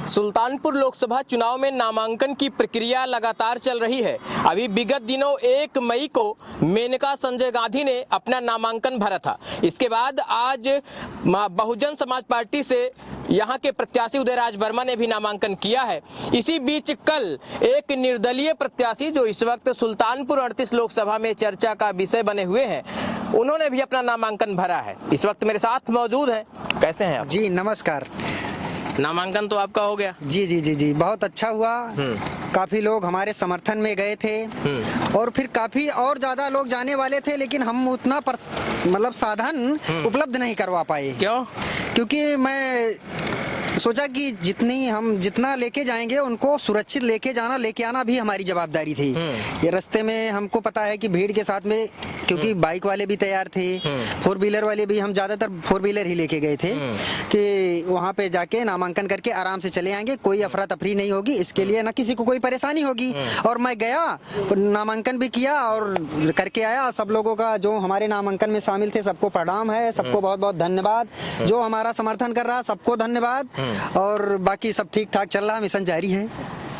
सुल्तानपुर लोकसभा चुनाव में नामांकन की प्रक्रिया लगातार चल रही है। अभी विगत दिनों 1 मई को मेनका संजय गांधी ने अपना नामांकन भरा था। इसके बाद आज बहुजन समाज पार्टी से यहाँ के प्रत्याशी उदयराज वर्मा ने भी नामांकन किया है। इसी बीच कल एक निर्दलीय प्रत्याशी जो इस वक्त सुल्तानपुर 38 लोकसभा में चर्चा का विषय बने हुए हैं, उन्होंने भी अपना नामांकन भरा है। इस वक्त मेरे साथ मौजूद हैं। कैसे हैं आप? जी नमस्कार। नामांकन तो आपका हो गया? जी जी जी जी बहुत अच्छा हुआ। काफी लोग हमारे समर्थन में गए थे और फिर काफी और ज्यादा लोग जाने वाले थे, लेकिन हम उतना मतलब साधन उपलब्ध नहीं करवा पाए। क्यों? क्योंकि मैं सोचा कि जितना लेके जाएंगे उनको सुरक्षित लेके आना भी हमारी जवाबदारी थी। ये रास्ते में हमको पता है कि भीड़ के साथ में, क्योंकि बाइक वाले भी तैयार थे, 4 व्हीलर वाले भी, हम ज्यादातर 4 व्हीलर ही लेके गए थे कि वहाँ पे जाके नामांकन करके आराम से चले आएंगे, कोई अफरा तफरी नहीं होगी, इसके लिए ना किसी को कोई परेशानी होगी। और मैं गया, नामांकन भी किया और करके आया। सब लोगों का जो हमारे नामांकन में शामिल थे सबको प्रणाम है, सबको बहुत बहुत धन्यवाद। जो हमारा समर्थन कर रहा सबको धन्यवाद। और बाकी सब ठीक ठाक चल रहा, मिशन जारी है।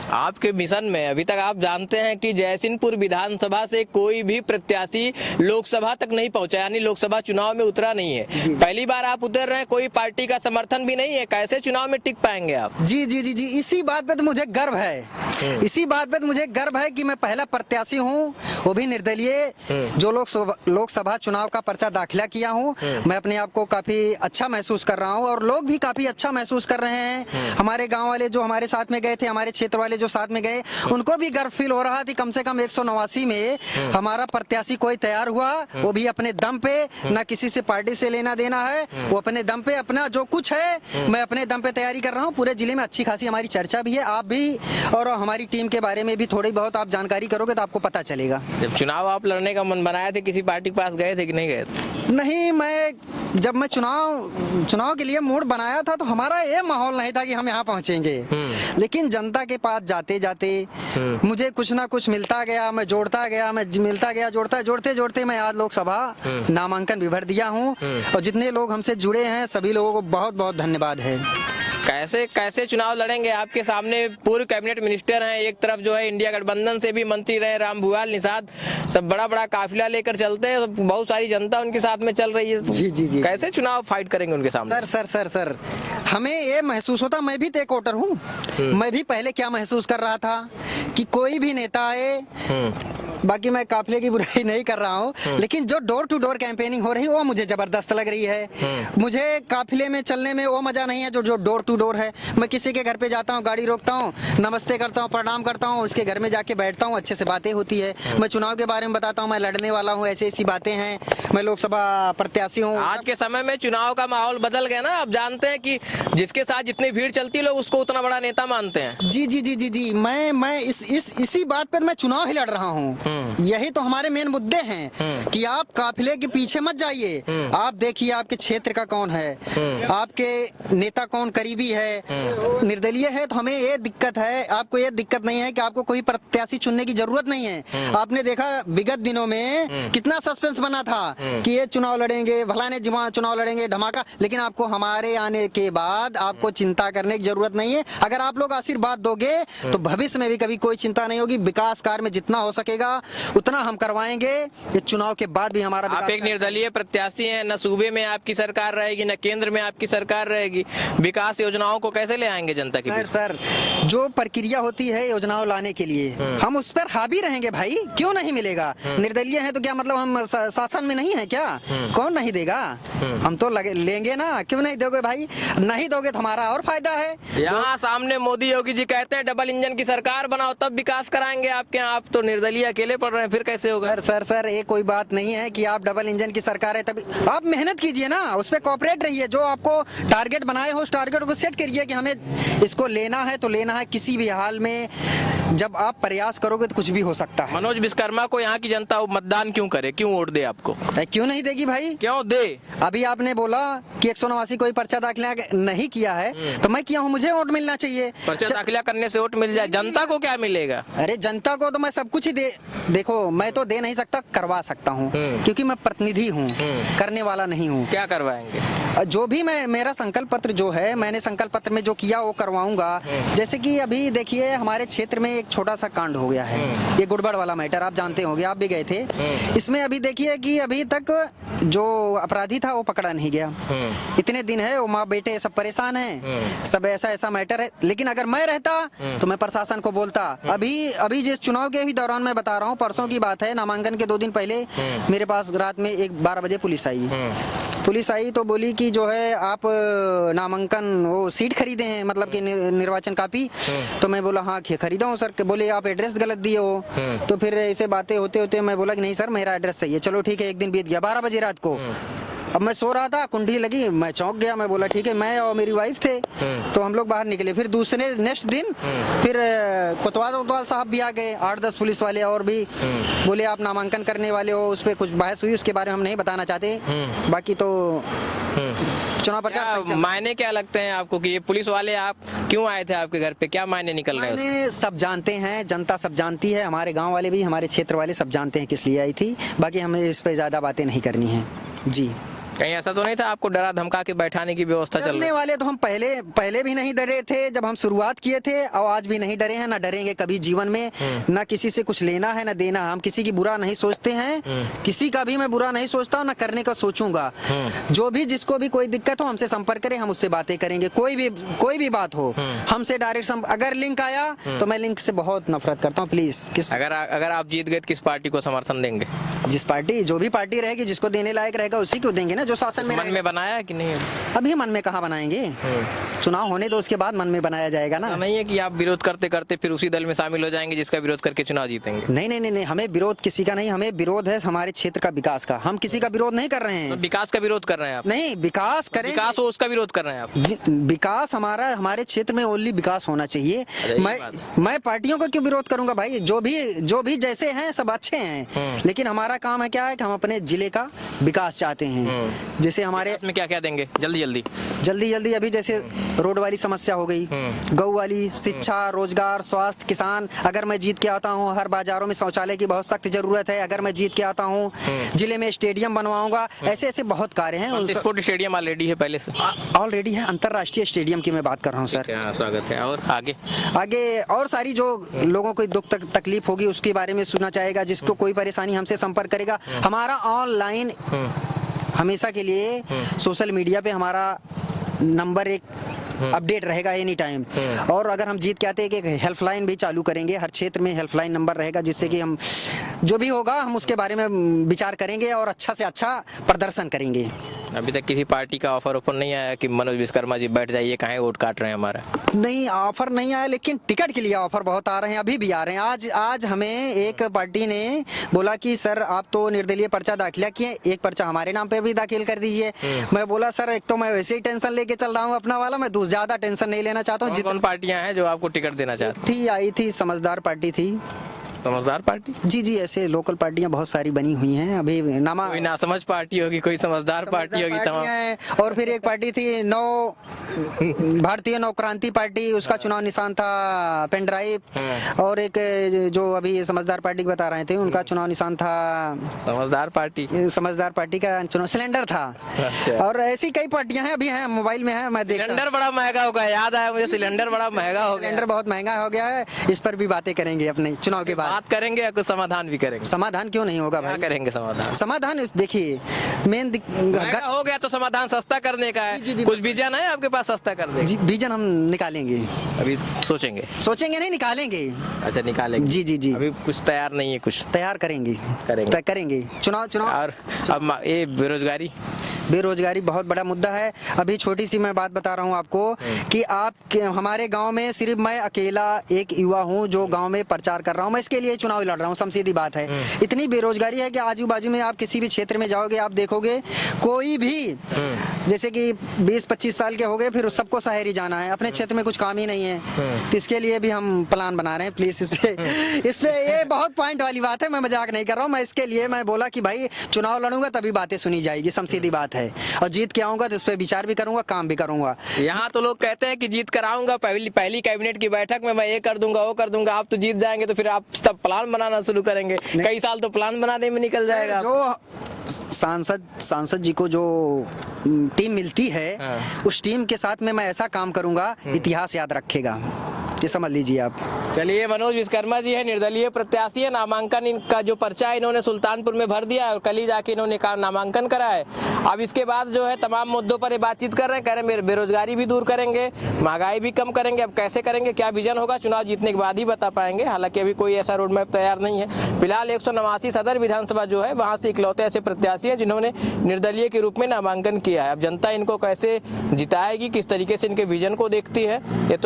आपके मिशन में अभी तक आप जानते हैं कि जयसिंहपुर विधानसभा से कोई भी प्रत्याशी लोकसभा तक नहीं पहुंचा, यानी लोकसभा चुनाव में उतरा नहीं है। पहली बार आप उतर रहे हैं, कोई पार्टी का समर्थन भी नहीं है, कैसे चुनाव में टिक पाएंगे आप? जी जी जी जी इसी बात पे तो मुझे गर्व है। इसी बात पे तो मुझे गर्व है कि मैं पहला प्रत्याशी हूँ, वो भी निर्दलीय, जो लोकसभा चुनाव का पर्चा दाखिला किया हूँ। मैं अपने आप को काफी अच्छा महसूस कर रहा हूँ और लोग भी काफी अच्छा महसूस कर रहे हैं। हमारे गाँव वाले जो हमारे साथ में गए थे, हमारे क्षेत्र वाले जो साथ में गए, उनको भी गर्व फील हो रहा था। कम से कम 189 में हमारा प्रत्याशी कोई तैयार हुआ, वो भी अपने दम पे, ना किसी से पार्टी से लेना देना है, वो अपने दम पे अपना जो कुछ है मैं अपने दम पे तैयारी कर रहा हूँ। पूरे जिले में अच्छी खासी हमारी चर्चा भी है। आप भी और हमारी टीम के बारे में भी थोड़ी बहुत आप जानकारी करोगे तो आपको पता चलेगा। जब चुनाव आप लड़ने का मन बनाया थे, किसी पार्टी के पास गए थे कि नहीं गए थे? नहीं, जब मैं चुनाव के लिए मूड बनाया था तो हमारा ये माहौल नहीं था कि हम यहाँ पहुँचेंगे, लेकिन जनता के पास जाते जाते मुझे कुछ ना कुछ मिलता गया, मैं जोड़ता गया, जोड़ते मैं आज लोकसभा नामांकन भी भर दिया हूँ। और जितने लोग हमसे जुड़े हैं सभी लोगों को बहुत बहुत धन्यवाद है। कैसे चुनाव लड़ेंगे? आपके सामने पूर्व कैबिनेट मिनिस्टर हैं, एक तरफ जो है इंडिया गठबंधन से भी मंत्री रहे राम भुआल निषाद, सब बड़ा काफिला लेकर चलते हैं, बहुत सारी जनता उनके साथ में चल रही है। जी जी जी कैसे चुनाव फाइट करेंगे उनके सामने? सर हमें ये महसूस होता, मैं भी एक वोटर हूँ, मैं भी पहले क्या महसूस कर रहा था कि कोई भी नेता आए, बाकी मैं काफिले की बुराई नहीं कर रहा हूँ, लेकिन जो डोर टू डोर कैंपेनिंग हो रही है वो मुझे जबरदस्त लग रही है। मुझे काफिले में चलने में वो मजा नहीं है जो डोर टू डोर है। मैं किसी के घर पे जाता हूँ, गाड़ी रोकता हूँ, नमस्ते करता हूँ, प्रणाम करता हूँ, उसके घर में जाके बैठता हूँ, अच्छे से बातें होती है। मैं चुनाव के बारे में बताता हूँ, मैं लड़ने वाला हूँ, ऐसी बातें हैं, मैं लोकसभा प्रत्याशी हूँ। आज के समय में चुनाव का माहौल बदल गया ना, आप जानते हैं कि जिसके साथ जितनी भीड़ चलती है लोग उसको उतना बड़ा नेता मानते हैं। जी जी जी जी जी मैं इसी बात पर मैं चुनाव ही लड़ रहा हूँ। यही तो हमारे मेन मुद्दे हैं कि आप काफिले के पीछे मत जाइए, आप देखिए आपके क्षेत्र का कौन है, आपके नेता कौन करीबी है, निर्दलीय है तो हमें ये दिक्कत है। आपको ये दिक्कत नहीं है कि आपको कोई प्रत्याशी चुनने की जरूरत नहीं है। आपने देखा विगत दिनों में कितना सस्पेंस बना था कि ये चुनाव लड़ेंगे, भलाने चुनाव लड़ेंगे, धमाका। लेकिन आपको हमारे आने के बाद आपको चिंता करने की जरूरत नहीं है। अगर आप लोग आशीर्वाद दोगे तो भविष्य में भी कभी कोई चिंता नहीं होगी। विकास कार्य में जितना हो सकेगा उतना हम करवाएंगे। ये चुनाव के बाद भी हमारा, आप एक निर्दलीय प्रत्याशी हैं, न सूबे में आपकी सरकार रहेगी न केंद्र में आपकी सरकार रहेगी, विकास योजनाओं को कैसे ले आएंगे जनता के बीच? सर जो प्रक्रिया होती है योजनाओं लाने के लिए हम उस पर हावी रहेंगे भाई, क्यों नहीं मिलेगा? निर्दलीय है तो क्या मतलब हम शासन में नहीं है क्या? कौन नहीं देगा? हम तो लेंगे ना, क्यों नहीं दोगे भाई? नहीं दोगे तो हमारा और फायदा है। यहाँ सामने मोदी योगी जी कहते हैं डबल इंजन की सरकार बनाओ तब विकास कराएंगे आपके यहाँ, आप तो निर्दलीय अकेले पड़ रहे हैं, फिर कैसे होगा? सर ये कोई बात नहीं है कि आप डबल इंजन की सरकार है तभी। आप मेहनत कीजिए ना, उस पर कॉपरेट रहिए, जो आपको टारगेट बनाए हो उस टारगेट को सेट करिए कि हमें इसको लेना है तो लेना है, किसी भी हाल में जब आप प्रयास करोगे तो कुछ भी हो सकता है। मनोज विश्वकर्मा को यहाँ की जनता मतदान क्यों करे, क्यों वोट दे आपको? क्यों नहीं देगी भाई? क्यों दे? अभी आपने बोला कि 189 कोई पर्चा दाखिला नहीं किया है, तो मैं किया हूँ, मुझे वोट मिलना चाहिए। पर्चा दाखिला करने से वोट मिल जाए, जनता को क्या मिलेगा? अरे जनता को तो मैं सब कुछ ही देखो, मैं तो दे नहीं सकता, करवा सकता हूँ, क्योंकि मैं प्रतिनिधि हूँ, करने वाला नहीं हूँ। क्या करवाएंगे? जो भी मेरा संकल्प पत्र जो है, मैंने संकल्प पत्र में जो किया वो करवाऊंगा। जैसे कि अभी देखिए हमारे क्षेत्र में एक छोटा सा कांड हो गया है, ये गुड़बड़ वाला मैटर, आप जानते होंगे, आप भी गए थे। इसमें अभी देखिए कि अभी तक जो अपराधी था वो पकड़ा नहीं गया। इतने दिन है, वो माँ बेटे सब परेशान हैं, सब ऐसा मैटर है। लेकिन अगर मैं रहता तो मैं प्रशासन को बोलता। अभी जिस चुनाव के ही दौरान मैं बता रहा हूँ, परसों की बात है, नामांकन के 2 दिन पहले मेरे पास रात में 12 बजे पुलिस आई तो बोली कि जो है आप नामांकन वो सीट खरीदे हैं, मतलब कि निर्वाचन कापी। तो मैं बोला हाँ खरीदा हूँ सर। बोले आप एड्रेस गलत दिए हो। तो फिर ऐसे बातें होते होते मैं बोला कि नहीं सर मेरा एड्रेस सही है। चलो ठीक है, एक दिन बीत गया, 12 बजे रात को। अब मैं सो रहा था, कुंडी लगी, मैं चौंक गया। मैं बोला ठीक है, मैं और मेरी वाइफ थे, तो हम लोग बाहर निकले। फिर नेक्स्ट दिन फिर कोतवाल साहब भी आ गए, 8-10 पुलिस वाले और भी। बोले आप नामांकन करने वाले हो, उस पर कुछ बहस हुई, उसके बारे में हम नहीं बताना चाहते। बाकी तो चुनाव प्रचार मायने क्या लगते हैं आपको कि ये पुलिस वाले आप क्यों आए थे आपके घर पे, क्या मायने निकल रहे हैं? सब जानते हैं, जनता सब जानती है, हमारे गांव वाले भी, हमारे क्षेत्र वाले सब जानते हैं किस लिए आई थी। बाकी हमें इस पे ज्यादा बातें नहीं करनी है जी। कहीं ऐसा तो नहीं था आपको डरा धमका के बैठाने की व्यवस्था चल रही? वाले तो हम पहले भी नहीं डरे थे जब हम शुरुआत किए थे, और आज भी नहीं डरे हैं, ना डरेंगे कभी जीवन में। ना किसी से कुछ लेना है ना देना। हम किसी की बुरा नहीं सोचते हैं, किसी का भी मैं बुरा नहीं सोचता हूँ, ना करने का सोचूंगा। जो भी जिसको भी कोई दिक्कत हो हमसे संपर्क करे, हम उससे बातें करेंगे। कोई भी बात हो हमसे डायरेक्ट अगर लिंक आया तो मैं लिंक से बहुत नफरत करता हूँ। प्लीज अगर आप जीत गए किस पार्टी को समर्थन देंगे? जो भी पार्टी रहेगी, जिसको देने लायक रहेगा उसी को देंगे ना, जो शासन में। मन में बनाया कि नहीं? अभी मन में कहाँ बनाएंगे, चुनाव होने तो उसके बाद मन में बनाया जाएगा ना। नहीं है कि आप विरोध करते करते फिर उसी दल में शामिल हो जाएंगे जिसका विरोध करके चुनाव जीतेंगे? नहीं, हमें विरोध किसी का नहीं, हमें विरोध है हमारे क्षेत्र का विकास का। हम किसी का विरोध नहीं कर रहे हैं। तो विकास का विरोध कर रहे हैं आप? नहीं, विकास करें, विकास हो उसका विरोध कर रहे हैं आप? विकास हमारे क्षेत्र में ओनली विकास होना चाहिए। मैं पार्टियों का क्यों विरोध करूंगा भाई? जो भी जैसे हैं सब अच्छे हैं, लेकिन हमारा काम है क्या है कि हम अपने जिले का विकास चाहते हैं। जैसे हमारे में क्या देंगे जल्दी अभी जैसे रोड वाली समस्या हो गई, गौ वाली, शिक्षा, रोजगार, स्वास्थ्य, किसान। अगर मैं जीत के आता हूँ, हर बाजारों में शौचालय की बहुत सख्त जरूरत है। अगर मैं जीत के आता हूँ, जिले में स्टेडियम बनवाऊंगा। ऐसे बहुत कार्य हैं। स्पोर्ट स्टेडियम ऑलरेडी है, पहले से ऑलरेडी है। अंतरराष्ट्रीय स्टेडियम की मैं बात कर रहा हूँ सर। स्वागत है। और आगे और सारी जो लोगों को दुख तकलीफ होगी उसके बारे में सुनना चाहेगा। जिसको कोई परेशानी हमसे संपर्क करेगा। हमारा ऑनलाइन हमेशा के लिए सोशल मीडिया पे हमारा नंबर 1 अपडेट रहेगा एनी टाइम। और अगर हम जीत के आते हैं कि हेल्पलाइन भी चालू करेंगे, हर क्षेत्र में हेल्पलाइन नंबर रहेगा, जिससे कि हम जो भी होगा हम उसके बारे में विचार करेंगे और अच्छा से अच्छा प्रदर्शन करेंगे। अभी तक किसी पार्टी का ऑफर नहीं आया कि मनोज विश्वकर्मा जी बैठ जाइए, कहाँ वोट काट रहे हैं हमारा? नहीं, ऑफर नहीं आया, लेकिन टिकट के लिए ऑफर बहुत आ रहे हैं, अभी भी आ रहे हैं। आज हमें एक पार्टी ने बोला कि सर आप तो निर्दलीय पर्चा दाखिला किए, एक पर्चा हमारे नाम पर भी दाखिल कर दीजिए। मैं बोला सर एक तो मैं वैसे ही टेंशन लेके चल रहा हूँ अपना वाला, मैं ज्यादा टेंशन नहीं लेना चाहता हूँ। कौन पार्टियां हैं जो आपको टिकट देना चाहती थी? आई थी समझदार पार्टी थी। समझदार पार्टी? जी, ऐसे लोकल पार्टियां बहुत सारी बनी हुई हैं। अभी कोई नासमझ पार्टी होगी, कोई समझदार पार्टी होगी तमाम। और फिर एक पार्टी थी भारतीय नवक्रांति पार्टी, उसका चुनाव निशान था पेन ड्राइव। और एक जो अभी समझदार पार्टी बता रहे थे, उनका चुनाव निशान था समझदार पार्टी का चुनाव सिलेंडर था। और ऐसी कई पार्टियां हैं, अभी हैं, मोबाइल में है, मैं देखता। सिलेंडर बड़ा महंगा हो गया, याद आया मुझे, सिलेंडर बड़ा महंगा हो गया। सिलेंडर बहुत महंगा हो गया है, इस पर भी बातें करेंगे अपने चुनाव के बाद। बात करेंगे या कुछ समाधान भी करेंगे? समाधान क्यों नहीं होगा भाई? करेंगे समाधान देखिए, मेन हो गया तो समाधान सस्ता करने का है। जी, कुछ विजन है आपके पास सस्ता करने? जी, विजन हम निकालेंगे, अभी सोचेंगे नहीं, निकालेंगे। अच्छा, निकालेंगे। जी, अभी कुछ तैयार नहीं है? कुछ तैयार करेंगे चुनाव। और अब ये बेरोजगारी बहुत बड़ा मुद्दा है। अभी छोटी सी मैं बात बता रहा हूँ आपको कि हमारे गांव में सिर्फ मैं अकेला एक युवा हूँ जो गांव में प्रचार कर रहा हूँ। मैं इसके लिए चुनाव लड़ रहा हूँ, सीधी बात है। इतनी बेरोजगारी है कि आजू बाजू में आप किसी भी क्षेत्र में जाओगे आप देखोगे कोई भी जैसे कि 20-25 साल के हो गए फिर सबको शहर ही जाना है, अपने क्षेत्र में कुछ काम ही नहीं है। तो इसके लिए भी हम प्लान बना रहे हैं। प्लीज इस पे ये बहुत पॉइंट वाली बात है, मैं मजाक नहीं कर रहा हूँ। मैं इसके लिए मैं बोला कि भाई चुनाव लड़ूंगा तभी बातें सुनी जाएगी, सीधी बात है। और जीत के आऊंगा तो इस पे विचार भी करूंगा, काम भी करूंगा। यहाँ तो लोग कहते हैं कि जीत कर आऊंगा, पहली कैबिनेट की बैठक में मैं ये कर दूंगा वो कर दूंगा। आप तो जीत जाएंगे तो फिर आप सब प्लान बनाना शुरू करेंगे, कई साल तो प्लान बनाने में निकल जाएगा। जो सांसद जी को जो टीम मिलती है उस टीम के साथ में मैं ऐसा काम करूंगा इतिहास याद रखेगा, ये समझ लीजिए आप। चलिए, मनोज विश्वकर्मा जी है, निर्दलीय प्रत्याशी है। नामांकन इनका जो पर्चा है इन्होंने सुल्तानपुर में भर दिया और कल ही जाके इन्होंने नामांकन करा है। अब इसके बाद जो है तमाम मुद्दों पर ये बातचीत कर रहे हैं, कह रहे हैं बेरोजगारी भी दूर करेंगे, महंगाई भी कम करेंगे। अब कैसे करेंगे, क्या विजन होगा, चुनाव जीतने के बाद ही बता पाएंगे। हालांकि अभी कोई ऐसा रोड मैप तैयार नहीं है। फिलहाल 189 सदर विधानसभा जो है वहाँ से इकलौते ऐसे प्रत्याशी हैं जिन्होंने निर्दलीय के रूप में नामांकन किया है। अब जनता इनको कैसे जिताएगी, किस तरीके से इनके विजन को देखती है, ये तो